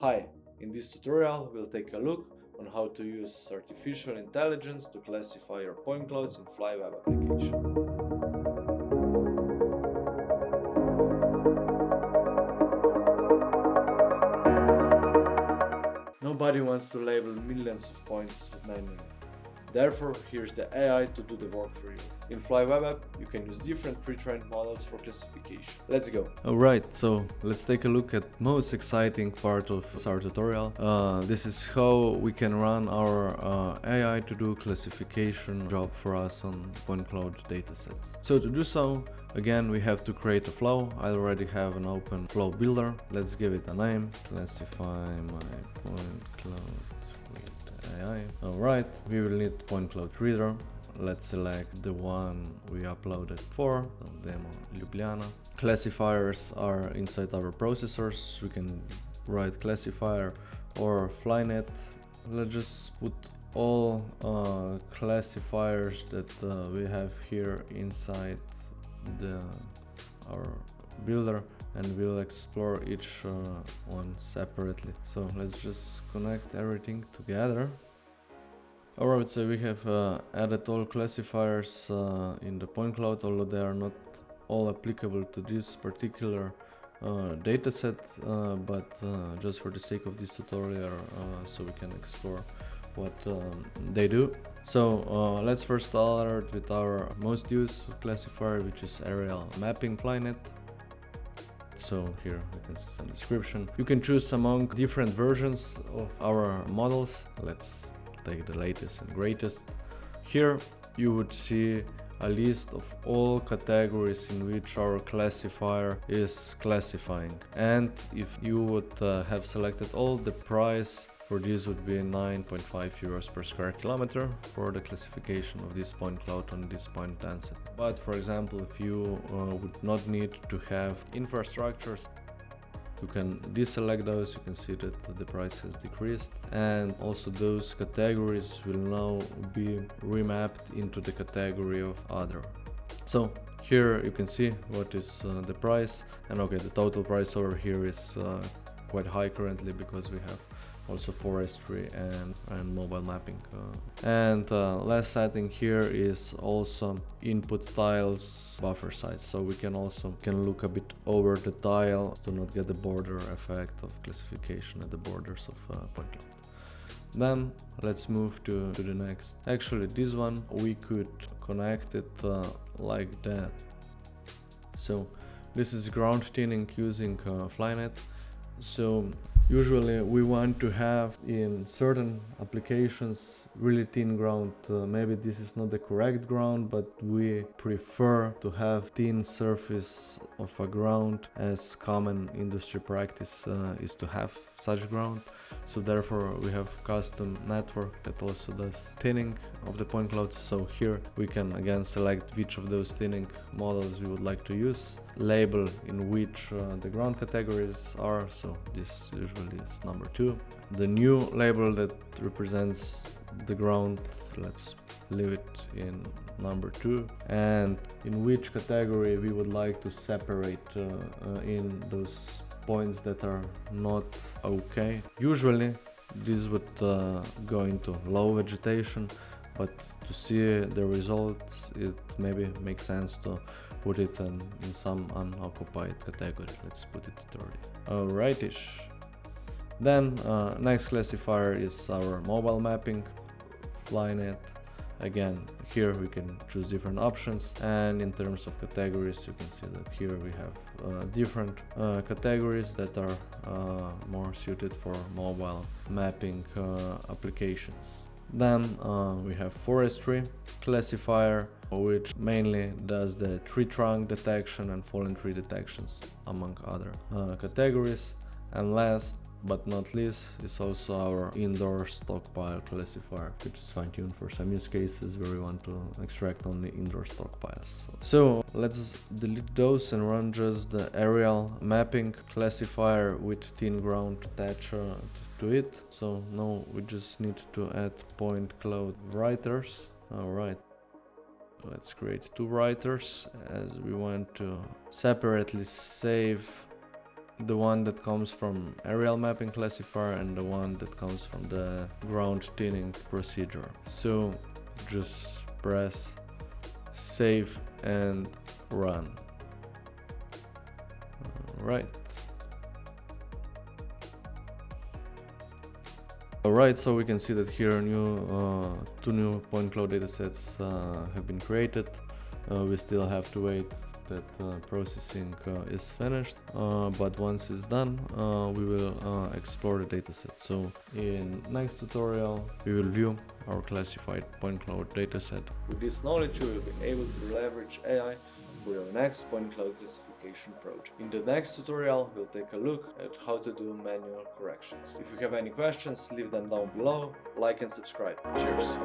Hi, in this tutorial we'll take a look on how to use artificial intelligence to classify your point clouds in Flai Web application. Nobody wants to label millions of points manually. Therefore, here's the AI to do the work for you. In Flai Web App, you can use different pre-trained models for classification. Let's go. Alright, so let's take a look at most exciting part of our tutorial. This is how we can run our AI to do classification job for us on point cloud datasets. So to do so, again, we have to create a flow. I already have an open flow builder. Let's give it a name. Classify my point cloud with AI. Alright, we will need point cloud reader. Let's select the one we uploaded for, demo Ljubljana. Classifiers are inside our processors. We can write classifier or Flynet. Let's just put all classifiers that we have here inside our builder, and we'll explore each one separately. So let's just connect everything together. Alright, so we have added all classifiers in the point cloud, although they are not all applicable to this particular dataset, but just for the sake of this tutorial, so we can explore what they do. So let's first start with our most used classifier, which is aerial mapping Flynet. So here we can see some description. You can choose among different versions of our models. Let's take the latest and greatest. Here you would see a list of all categories in which our classifier is classifying, and if you would have selected all, the price for this would be 9.5 euros per square kilometer for the classification of this point cloud on this point density. But for example, if you would not need to have infrastructures, you can deselect those. You can see that the price has decreased, and also those categories will now be remapped into the category of other. So here you can see what is the price, and okay, the total price over here is quite high currently because we have also forestry and mobile mapping. And last setting here is also input tiles buffer size, so we can also look a bit over the tile to not get the border effect of classification at the borders of point cloud. Then let's move to the next. Actually, this one we could connect it like that. So this is ground thinning using Flynet. So usually we want to have in certain applications really thin ground. Maybe this is not the correct ground, but we prefer to have thin surface of a ground, as common industry practice is to have such ground. So therefore we have custom network that also does thinning of the point clouds. So here we can again select which of those thinning models we would like to use, label in which the ground categories are. So this usually is number 2. The new label that represents the ground, let's leave it in number 2, and in which category we would like to separate in those points that are not okay. Usually this would go into low vegetation, but to see the results it maybe makes sense to put it in some unoccupied category. Let's put it 30. Alrightish. Then next classifier is our mobile mapping Flynet. Again, here we can choose different options, and in terms of categories you can see that here we have different categories that are more suited for mobile mapping applications. Then we have forestry classifier, which mainly does the tree trunk detection and fallen tree detections among other categories. And last but not least is also our indoor stockpile classifier, which is fine-tuned for some use cases where we want to extract only indoor stockpiles. So let's delete those and run just the aerial mapping classifier with thin ground attached to it. So now we just need to add point cloud writers. Alright, let's create 2 writers, as we want to separately save the one that comes from aerial mapping classifier and the one that comes from the ground thinning procedure. So just press save and run. Alright, so we can see that here two new point cloud datasets have been created. We still have to wait that processing is finished, but once it's done, we will explore the dataset. So in next tutorial, we will view our classified point cloud dataset. With this knowledge, you will be able to leverage AI for your next point cloud classification project. In the next tutorial, we'll take a look at how to do manual corrections. If you have any questions, leave them down below, like and subscribe. Cheers!